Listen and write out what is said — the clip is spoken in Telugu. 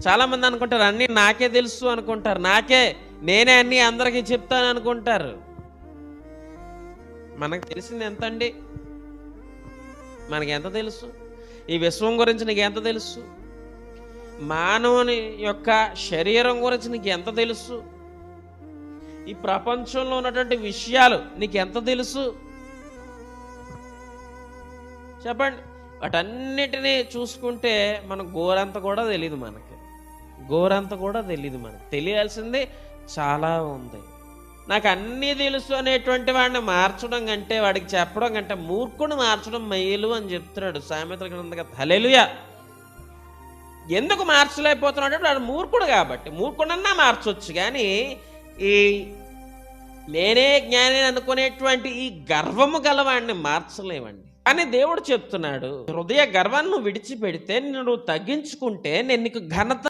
చాలామంది అనుకుంటారు అన్నీ నాకే తెలుసు అనుకుంటారు, నేనే అన్నీ అందరికీ చెప్తాను అనుకుంటారు. మనకు తెలిసింది ఎంత అండి? మనకి ఎంత తెలుసు? ఈ విశ్వం గురించి నీకు ఎంత తెలుసు? మానవుని యొక్క శరీరం గురించి నీకు ఎంత తెలుసు? ఈ ప్రపంచంలో ఉన్నటువంటి విషయాలు నీకు ఎంత తెలుసు? చెప్పండి. వాటన్నిటినీ చూసుకుంటే మన గోరంత కూడా తెలియదు. మనకి తెలియాల్సింది చాలా ఉంది. నాకు అన్నీ తెలుసు అనేటువంటి వాడిని మార్చడం కంటే, వాడికి చెప్పడం కంటే మూర్ఖుని మార్చడం మేలు అని చెప్తున్నాడు సామెతల గ్రంథకర్త. హల్లెలూయా. ఎందుకు మార్చలేకపోతున్నాడు? వాడు మూర్ఖుడు కాబట్టి. మూర్ఖుడన్నా మార్చొచ్చు, కానీ ఈ నేనే జ్ఞాని అనుకునేటువంటి ఈ గర్వము గలవాడిని మార్చలేవండి. కానీ దేవుడు చెప్తున్నాడు, హృదయ గర్వాన్ని నువ్వు విడిచిపెడితే, నువ్వు తగ్గించుకుంటే నేను నీకు ఘనత